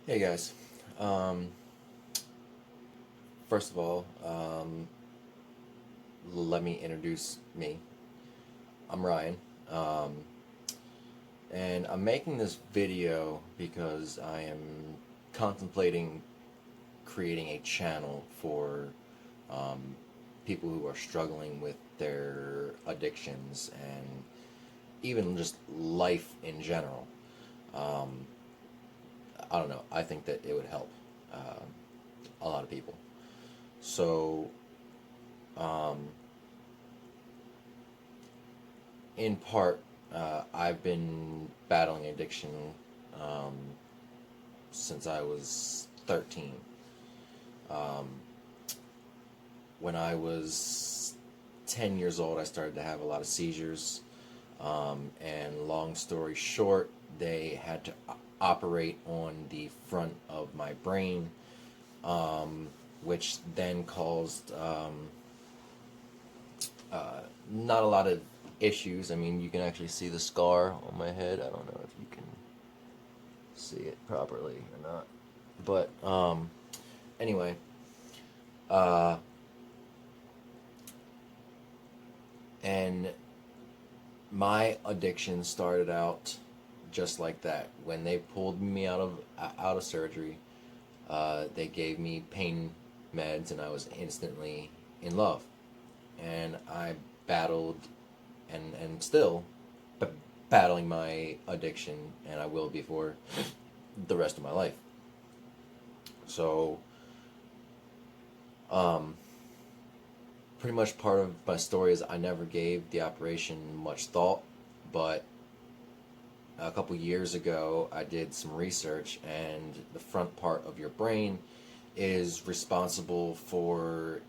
Hey guys. Um, First of all, let me introduce me. I'm Ryan, um, and I'm making this video because I am contemplating creating a channel for um, people who are struggling with their addictions and even just life in general. Um, I don't know. I think that it would help a lot of people. So, um, in part, I've been battling addiction um, since I was 13. Um, when I was 10 years old, I started to have a lot of seizures. And long story short, they had to operate on the front of my brain, which then caused not a lot of issues. I mean, you can actually see the scar on my head. I don't know if you can see it properly or not. But anyway, uh, and my addiction started out just like that. When they pulled me out of surgery, they gave me pain meds, and I was instantly in love. And I battled, and still b- battling my addiction, and I will be for the rest of my life. So, um, pretty much part of my story is I never gave the operation much thought, but a couple years ago I did some research, and the front part of your brain is responsible for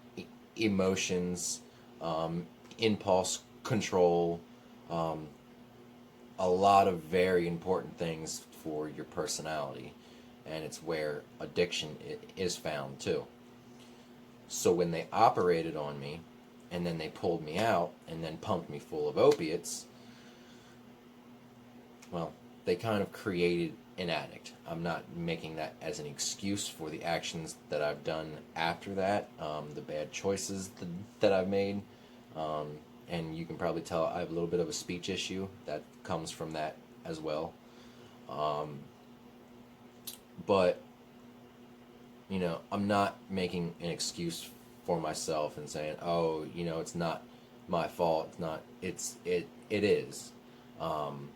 emotions, um, impulse control, um, a lot of very important things for your personality, and it's where addiction is found too. So when they operated on me, and then they pulled me out, and then pumped me full of opiates, well, they kind of created an addict. I'm not making that as an excuse for the actions that I've done after that, the bad choices that I've made. Um, and you can probably tell I have a little bit of a speech issue that comes from that as well. Um, but I'm not making an excuse for myself and saying, "Oh, it's not my fault." It's not. It is. Um,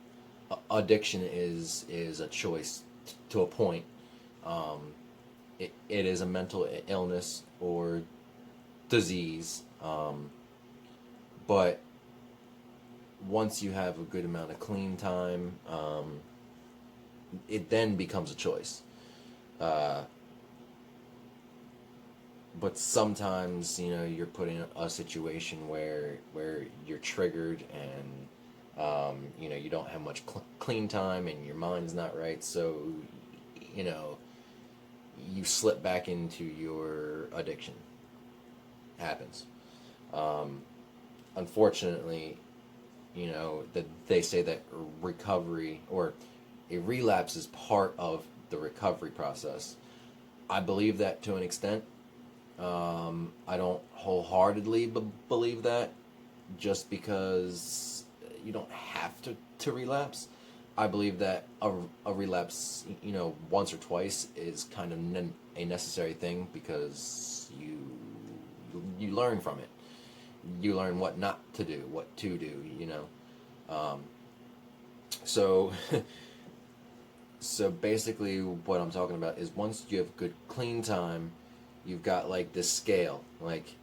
Addiction is a choice to a point. Um, it is a mental illness or disease. But once you have a good amount of clean time, it then becomes a choice. Uh, but sometimes you're put in a situation where you're triggered, and you don't have much clean time, and your mind's not right, so you know you slip back into your addiction. Happens. um, Unfortunately, that they say that recovery or a relapse is part of the recovery process. I believe that to an extent. I don't wholeheartedly believe that, just because you don't have to relapse. I believe that a relapse, once or twice is kind of a necessary thing, because you learn from it. You learn what not to do, what to do. Um, so so basically, what I'm talking about is, once you have good clean time, you've got like this scale, like,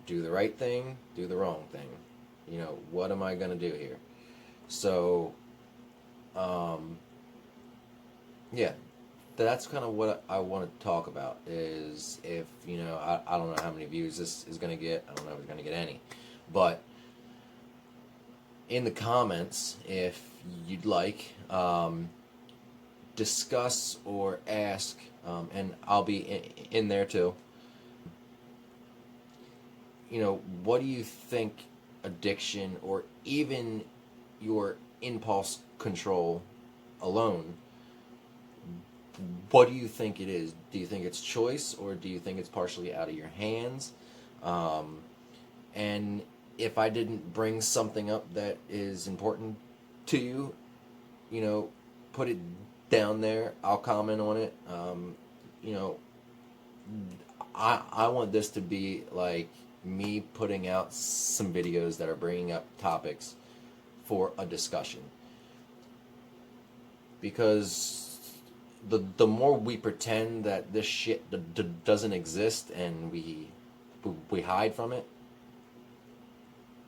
do the right thing, do the wrong thing. What am I gonna do here? So, um, yeah, that's kind of what I want to talk about. Is, if I don't know how many views this is gonna get. I don't know if it's gonna get any, but in the comments, if you'd like, discuss or ask, and I'll be in there too. What do you think addiction, or even your impulse control alone, what do you think it is? Do you think it's choice, or do you think it's partially out of your hands? Um, and if I didn't bring something up that is important to you, you know, put it down there. I'll comment on it. You know, I want this to be like me putting out some videos that are bringing up topics for a discussion, because the more we pretend that this shit doesn't exist and we hide from it,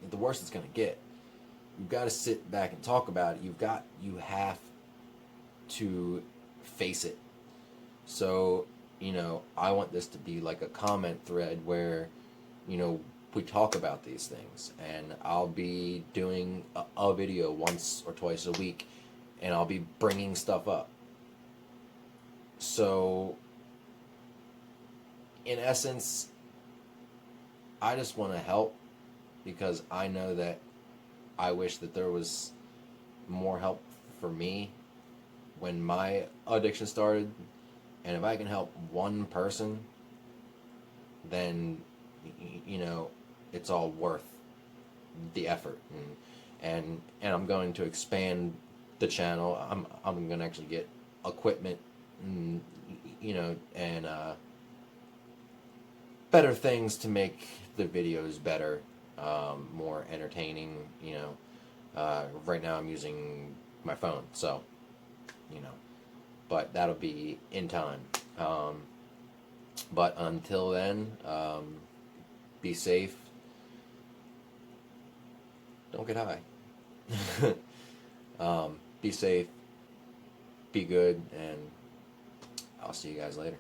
the worse it's gonna get. You've got to sit back and talk about it. You have to face it. So, you know, I want this to be like a comment thread where, you know, we talk about these things, and I'll be doing a video once or twice a week, and I'll be bringing stuff up. So, in essence, I just want to help, because I know that I wish that there was more help for me when my addiction started. And if I can help one person, then, you know, it's all worth the effort. And I'm going to expand the channel. I'm going to actually get equipment, and, you know, and better things to make the videos better, more entertaining. You know, right now I'm using my phone, so, you know, but that'll be in time. But until then, be safe. Don't get high. Be safe. Be good, and I'll see you guys later.